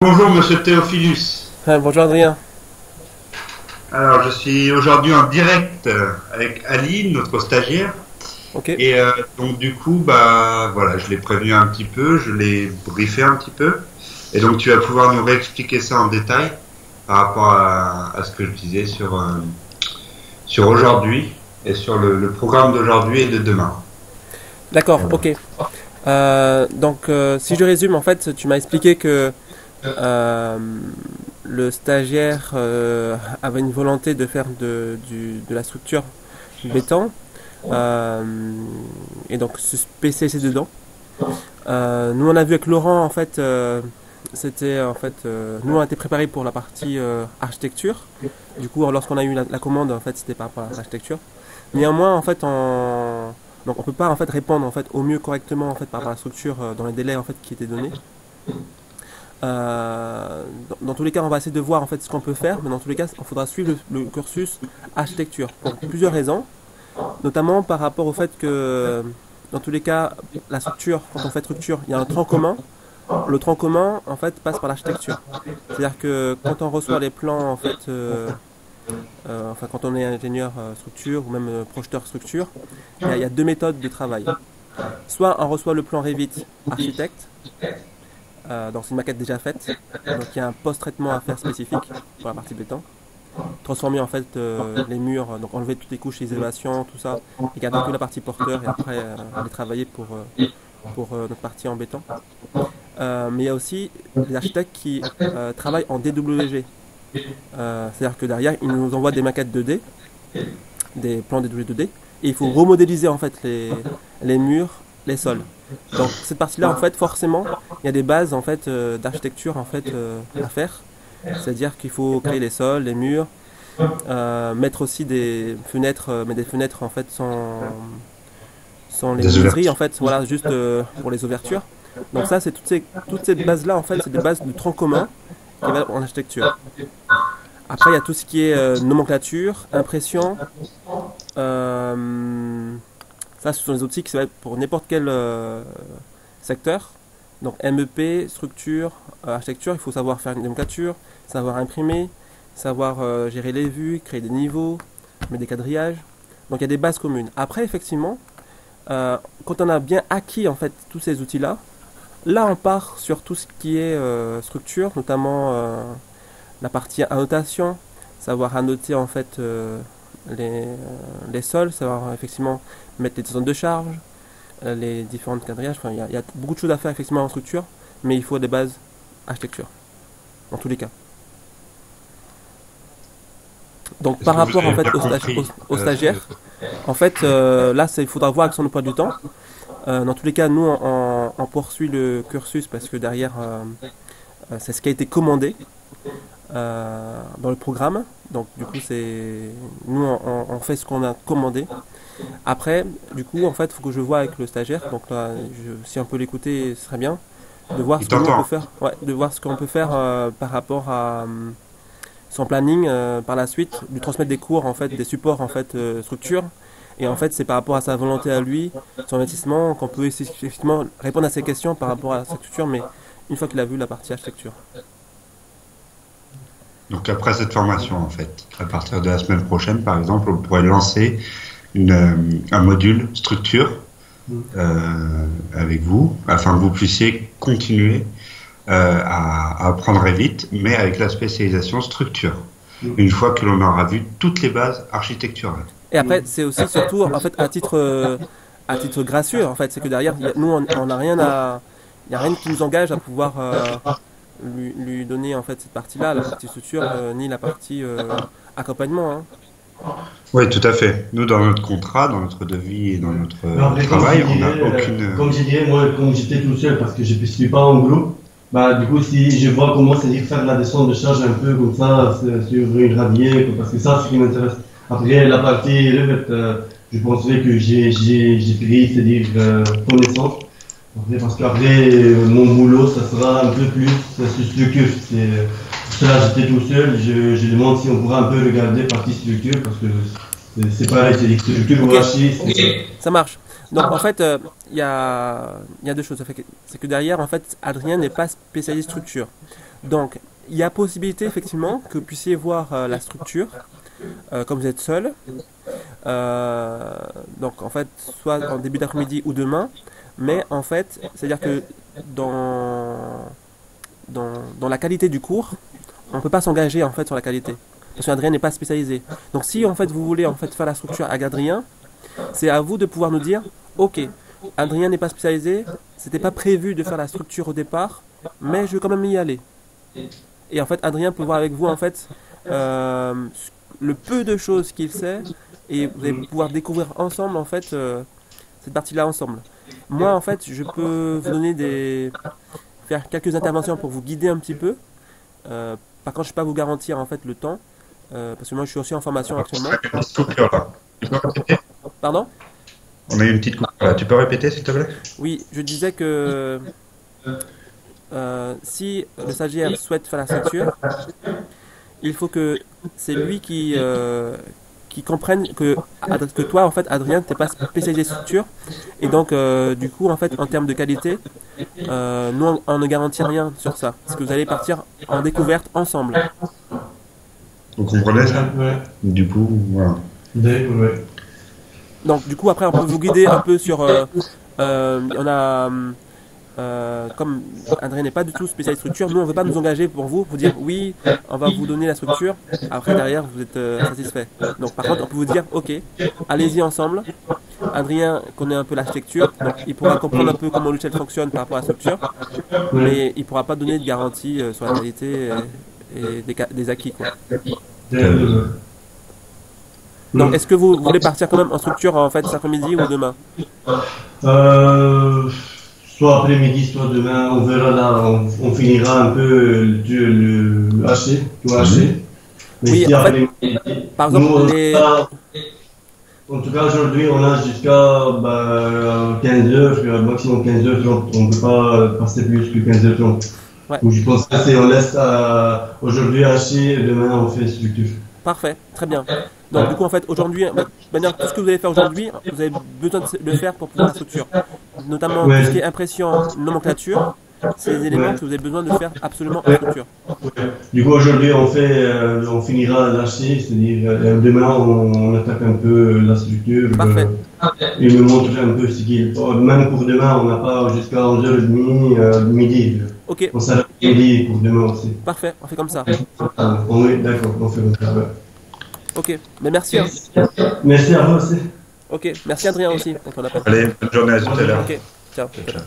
Bonjour Monsieur Théophilus. Bonjour Adrien. Alors je suis aujourd'hui en direct avec Ali, notre stagiaire. Ok. Et donc du coup, voilà, je l'ai prévenu un petit peu, je l'ai briefé un petit peu. Et donc tu vas pouvoir nous réexpliquer ça en détail par rapport à ce que je disais sur aujourd'hui et sur le programme d'aujourd'hui et de demain. D'accord, ok. Si je résume, en fait, tu m'as expliqué que le stagiaire avait une volonté de faire de la structure béton et donc se spécialiser dedans. Nous on a vu avec Laurent en fait, nous on a été préparés pour la partie architecture. Du coup lorsqu'on a eu la commande en fait c'était par rapport à l'architecture. Néanmoins en fait donc on peut pas en fait répondre en fait au mieux correctement en fait par rapport à la structure dans les délais en fait qui étaient donnés. Dans tous les cas, on va essayer de voir en fait ce qu'on peut faire, mais dans tous les cas, il faudra suivre le cursus architecture pour plusieurs raisons, notamment par rapport au fait que dans tous les cas, la structure, quand on fait structure, il y a un tronc commun. Le tronc commun, en fait, passe par l'architecture. C'est-à-dire que quand on reçoit les plans, en fait, quand on est ingénieur structure ou même projeteur structure, il y a deux méthodes de travail. Soit on reçoit le plan Revit architecte. Donc c'est une maquette déjà faite, donc il y a un post-traitement à faire spécifique pour la partie béton. Transformer en fait les murs, donc enlever toutes les couches d'isolation, tout ça, et garder que la partie porteur et après aller travailler pour notre partie en béton. Mais il y a aussi les architectes qui travaillent en DWG. C'est-à-dire que derrière ils nous envoient des maquettes 2D, des plans DWG 2D, et il faut remodéliser en fait les murs, les sols. Donc cette partie-là, en fait, forcément, il y a des bases en fait d'architecture en fait à faire. C'est-à-dire qu'il faut créer les sols, les murs, mettre aussi des fenêtres, mais des fenêtres en fait sans les menuiseries en fait, voilà, juste pour les ouvertures. Donc ça, c'est toutes ces bases-là en fait, c'est des bases de tronc commun qui va en architecture. Après, il y a tout ce qui est nomenclature, impression. Ça, ce sont les outils qui sont pour n'importe quel secteur. Donc MEP, structure, architecture, il faut savoir faire une nomenclature, savoir imprimer, savoir gérer les vues, créer des niveaux, mettre des quadrillages. Donc il y a des bases communes. Après, effectivement, quand on a bien acquis en fait tous ces outils-là, là on part sur tout ce qui est structure, notamment la partie annotation, savoir annoter en fait les sols, savoir effectivement mettre les zones de charge, les différentes quadrillages. Enfin, il y a beaucoup de choses à faire effectivement en structure, mais il faut des bases architecture, dans tous les cas. Donc par rapport en fait aux stagiaires, en fait là il faudra voir avec son emploi du temps. Dans tous les cas, nous on poursuit le cursus parce que derrière c'est ce qui a été commandé dans le programme. Donc du coup nous on fait ce qu'on a commandé. Après du coup en fait il faut que je vois avec le stagiaire, donc là si on peut l'écouter ce serait bien de voir ce qu'on peut faire, de voir ce qu'on peut faire par rapport à son planning par la suite, lui transmettre des cours en fait, des supports en fait structure, et en fait c'est par rapport à sa volonté à lui, son investissement, qu'on peut effectivement répondre à ses questions par rapport à sa structure, mais une fois qu'il a vu la partie architecture. Donc après cette formation, en fait, à partir de la semaine prochaine, par exemple, on pourrait lancer un module structure avec vous, afin que vous puissiez continuer à apprendre vite, mais avec la spécialisation structure, une fois que l'on aura vu toutes les bases architecturales. Et après, c'est aussi surtout en fait à titre gracieux, en fait, c'est que derrière, nous on n'a rien il n'y a rien qui nous engage à pouvoir lui donner en fait cette partie-là, la partie structure, ni la partie accompagnement. Hein. Oui, tout à fait. Nous, dans notre contrat, dans notre devis et dans notre travail, on n'a aucune... Comme je disais, moi, comme j'étais tout seul, parce que je ne suis pas en groupe, du coup, si je vois comment c'est faire de la descente de charge un peu comme ça, sur une radier, parce que ça, c'est ce qui m'intéresse. Après, la partie Revit, je penserais que j'ai pris, c'est-à-dire connaissance. Parce qu'après, mon boulot, ça sera un peu plus sur structure. Pour cela, j'étais tout seul. Je demande si on pourra un peu regarder partie structure, parce que c'est pareil, c'est des structures ou archi. Ça marche. Donc en fait, il y a deux choses. C'est que derrière, en fait, Adrien n'est pas spécialiste structure. Donc il y a possibilité effectivement que vous puissiez voir la structure comme vous êtes seul. Donc en fait, soit en début d'après-midi ou demain. Mais en fait, c'est-à-dire que dans la qualité du cours, on ne peut pas s'engager en fait sur la qualité. Parce qu'Adrien n'est pas spécialisé. Donc si en fait vous voulez en fait faire la structure avec Adrien, c'est à vous de pouvoir nous dire, ok, Adrien n'est pas spécialisé, c'était pas prévu de faire la structure au départ, mais je vais quand même y aller. Et en fait, Adrien peut voir avec vous en fait le peu de choses qu'il sait, et vous allez pouvoir découvrir ensemble en fait cette partie-là ensemble. Moi en fait, je peux vous donner faire quelques interventions pour vous guider un petit peu. Par contre, je ne peux pas vous garantir en fait le temps, parce que moi je suis aussi en formation actuellement. On a une petite coupure là. Tu peux répéter? Pardon? On a eu une petite coupure là. Tu peux répéter s'il te plaît? Oui, je disais que si le stagiaire souhaite faire la structure, il faut que c'est lui qui comprenne que toi, en fait, Adrien, tu n'es pas spécialisé structure. Et donc, du coup, en fait, en termes de qualité, nous, on ne garantit rien sur ça. Parce que vous allez partir en découverte ensemble. Vous comprenez ça? Ouais. Du coup, voilà. Ouais. Donc, du coup, après, on peut vous guider un peu sur... on a... comme Adrien n'est pas du tout spécialiste structure, nous on ne veut pas nous engager pour vous dire oui, on va vous donner la structure, après derrière vous êtes satisfait. Donc par contre on peut vous dire ok, allez-y ensemble. Adrien connaît un peu l'architecture, donc il pourra comprendre un peu comment l'outil fonctionne par rapport à la structure, mais il ne pourra pas donner de garantie sur la qualité et des acquis quoi. Donc est-ce que vous voulez partir quand même en structure en fait cet après-midi ou demain? Soit après-midi, soit demain, on verra là, on finira un peu le haché, tout haché. Mais Oui, si en fait, par exemple, en tout cas, aujourd'hui, on a jusqu'à 15 heures, maximum 15h30. On ne peut pas passer plus que 15h30. Ouais. Donc je pense que on laisse aujourd'hui haché et demain on fait structure. Parfait, très bien. Donc du coup en fait aujourd'hui, tout ce que vous allez faire aujourd'hui, vous avez besoin de le faire pour pouvoir la structure. Notamment tout ce qui est impression, nomenclature, c'est des éléments que vous avez besoin de faire absolument en structure. Du coup aujourd'hui on finira l'haché, c'est-à-dire demain on attaque un peu la structure. Parfait. Il me montre un peu ce qu'il faut. Même pour demain on n'a pas jusqu'à 11h30 midi. Ok. On s'arrête midi pour demain aussi. Parfait, on fait comme ça. On est d'accord, on fait comme ça. Ouais. Ok, mais merci. Hein. Merci à vous aussi. Ok, merci Adrien aussi pour ton appel. Allez, bonne journée à tout à l'heure. Ok, ciao. Ciao.